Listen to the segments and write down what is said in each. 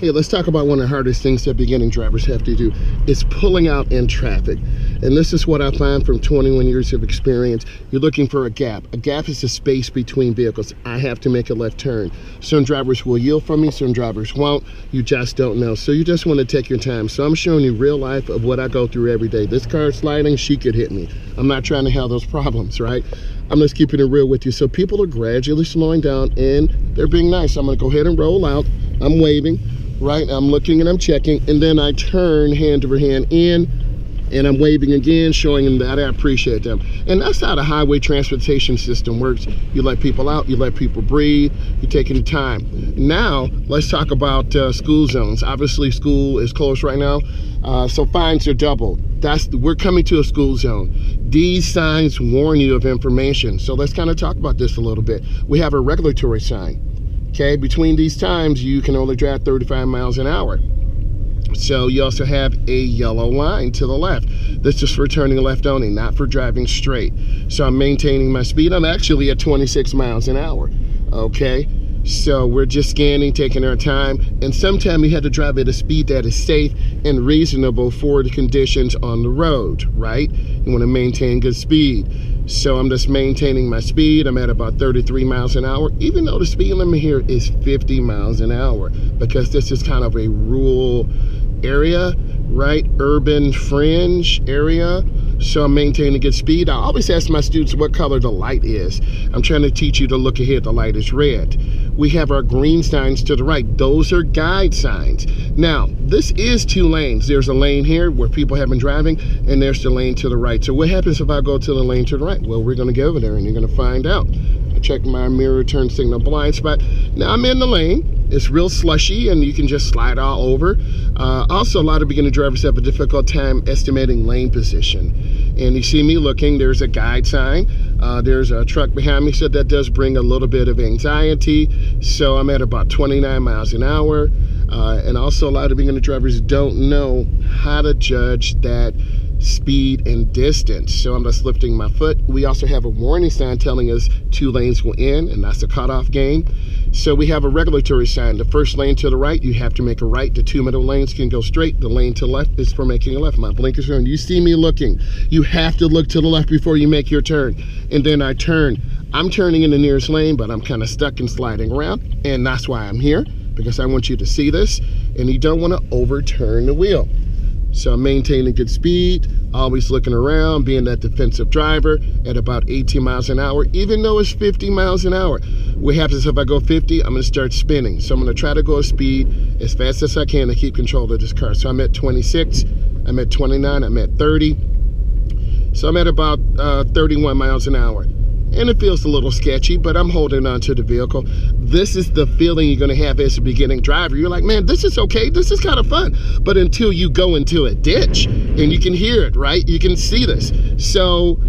Hey, let's talk about one of the hardest things that beginning drivers have to do is pulling out in traffic. And this is what I find from 21 years of experience. You're looking for a gap. A gap is a space between vehicles. I have to make a left turn. Some drivers will yield from me, some drivers won't. You just don't know. So you just want to take your time. So I'm showing you real life of what I go through every day. This car is sliding, she could hit me. I'm not trying to have those problems, right? I'm just keeping it real with you. So people are gradually slowing down and they're being nice. I'm gonna go ahead and roll out. I'm waving. Right, I'm looking and I'm checking, and then I turn hand over hand in, and I'm waving again, showing them that I appreciate them. And that's how the highway transportation system works. You let people out, you let people breathe, you're taking the time. Now, let's talk about school zones. Obviously, school is closed right now, so fines are doubled. We're coming to a school zone. These signs warn you of information. So let's kind of talk about this a little bit. We have a regulatory sign. Okay, between these times, you can only drive 35 miles an hour. So you also have a yellow line to the left. This is for turning left only, not for driving straight. So I'm maintaining my speed. I'm actually at 26 miles an hour, okay? So we're just scanning, taking our time, and sometimes you have to drive at a speed that is safe and reasonable for the conditions on the road, right? You want to maintain good speed. So I'm just maintaining my speed. I'm at about 33 miles an hour, even though the speed limit here is 50 miles an hour, because this is kind of a rural area, right? Urban fringe area. So I'm maintaining good speed. I always ask my students what color the light is. I'm trying to teach you to look ahead. The light is red. We have our green signs to the right. Those are guide signs. Now, this is 2 lanes. There's a lane here where people have been driving, and there's the lane to the right. So what happens if I go to the lane to the right? Well, we're gonna go over there and you're gonna find out. I check my mirror, turn signal blind spot. Now I'm in the lane. It's real slushy and you can just slide all over. Also, a lot of beginner drivers have a difficult time estimating lane position. And you see me looking, there's a guide sign. There's a truck behind me, so that does bring a little bit of anxiety. So I'm at about 29 miles an hour. And also a lot of beginner drivers don't know how to judge that speed and distance. So I'm just lifting my foot. We also have a warning sign telling us 2 lanes will end, and that's a cutoff game. So we have a regulatory sign. The first lane to the right, you have to make a right. The 2 middle lanes can go straight. The lane to the left is for making a left. My blinkers are on. You see me looking. You have to look to the left before you make your turn. And then I turn. I'm turning in the nearest lane, but I'm kind of stuck and sliding around. And that's why I'm here, because I want you to see this. And you don't want to overturn the wheel. So I'm maintaining good speed, always looking around, being that defensive driver at about 18 miles an hour, even though it's 50 miles an hour. What happens if I go 50? I'm gonna start spinning. So I'm gonna try to go a speed as fast as I can to keep control of this car. So I'm at 26, I'm at 29, I'm at 30. So I'm at about 31 miles an hour. And it feels a little sketchy, but I'm holding on to the vehicle. This is the feeling you're gonna have as a beginning driver. You're like, man, this is okay, this is kind of fun. But until you go into a ditch, and you can hear it, right? You can see this. So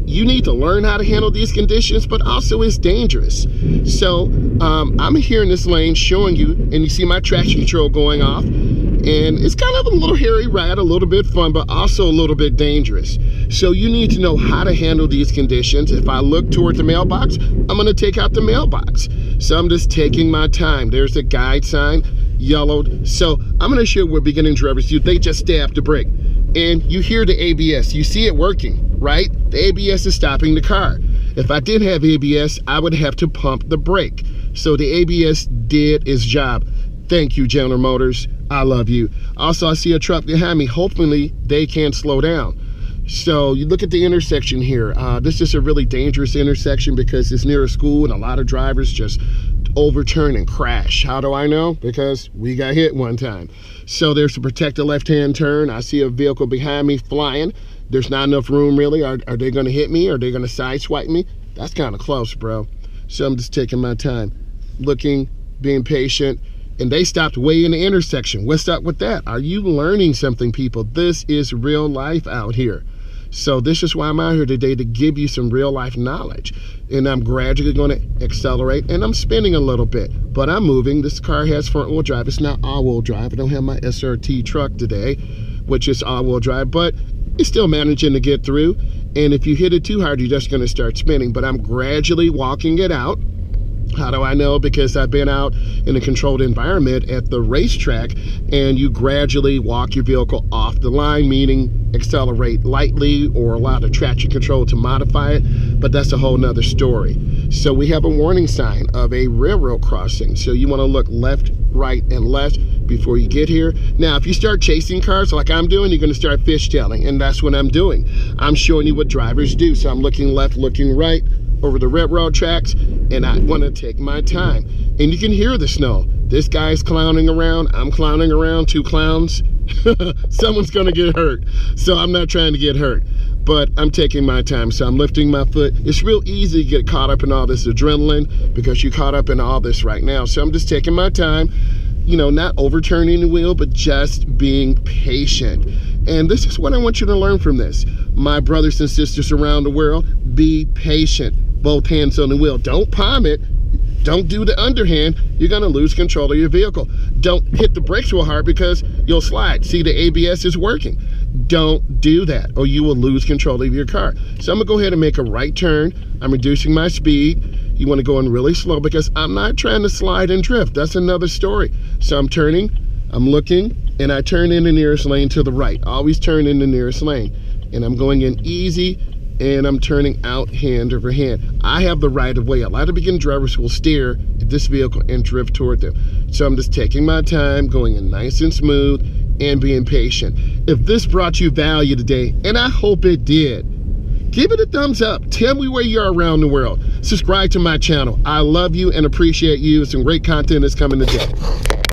you need to learn how to handle these conditions, but also it's dangerous. So I'm here in this lane showing you, and you see my traction control going off. And it's kind of a little hairy ride, a little bit fun, but also a little bit dangerous. So you need to know how to handle these conditions. If I look toward the mailbox, I'm gonna take out the mailbox. So I'm just taking my time. There's the guide sign, yellowed. So I'm gonna show what beginning drivers do. They just stab the brake. And you hear the ABS, you see it working, right? The ABS is stopping the car. If I didn't have ABS, I would have to pump the brake. So the ABS did its job. Thank you, General Motors. I love you. Also, I see a truck behind me. Hopefully, they can't slow down. So you look at the intersection here. This is a really dangerous intersection because it's near a school and a lot of drivers just overturn and crash. How do I know? Because we got hit one time. So there's to protect the left-hand turn. I see a vehicle behind me flying. There's not enough room really. Are they gonna hit me? Are they gonna sideswipe me? That's kind of close, bro. So I'm just taking my time, looking, being patient. And they stopped way in the intersection. What's up with that? Are you learning something, people? This is real life out here. So this is why I'm out here today, to give you some real life knowledge. And I'm gradually gonna accelerate, and I'm spinning a little bit, but I'm moving. This car has front wheel drive. It's not all wheel drive. I don't have my SRT truck today, which is all wheel drive, but it's still managing to get through. And if you hit it too hard, you're just gonna start spinning, but I'm gradually walking it out. How do I know? Because I've been out in a controlled environment at the racetrack, and you gradually walk your vehicle off the line, meaning accelerate lightly or allow the traction control to modify it, but that's a whole nother story. So we have a warning sign of a railroad crossing. So you want to look left, right, and left before you get here. Now, if you start chasing cars like I'm doing, you're going to start fishtailing, and that's what I'm doing. I'm showing you what drivers do. So I'm looking left, looking right over the railroad tracks, and I want to take my time. And you can hear the snow. This guy's clowning around, I'm clowning around, two clowns. Someone's gonna get hurt. So I'm not trying to get hurt, but I'm taking my time. So I'm lifting my foot. It's real easy to get caught up in all this adrenaline because you're caught up in all this right now. So I'm just taking my time, you know, not overturning the wheel, but just being patient. And this is what I want you to learn from this. My brothers and sisters around the world, be patient. Both hands on the wheel. Don't palm it. Don't do the underhand. You're gonna lose control of your vehicle. Don't hit the brakes real hard because you'll slide. See, the ABS is working. Don't do that or you will lose control of your car. So I'm gonna go ahead and make a right turn. I'm reducing my speed. You wanna go in really slow because I'm not trying to slide and drift. That's another story. So I'm turning, I'm looking, and I turn in the nearest lane to the right. Always turn in the nearest lane. And I'm going in easy, and I'm turning out hand over hand. I have the right of way. A lot of beginner drivers will steer at this vehicle and drift toward them. So I'm just taking my time, going in nice and smooth, and being patient. If this brought you value today, and I hope it did, give it a thumbs up. Tell me where you are around the world. Subscribe to my channel. I love you and appreciate you. Some great content is coming today.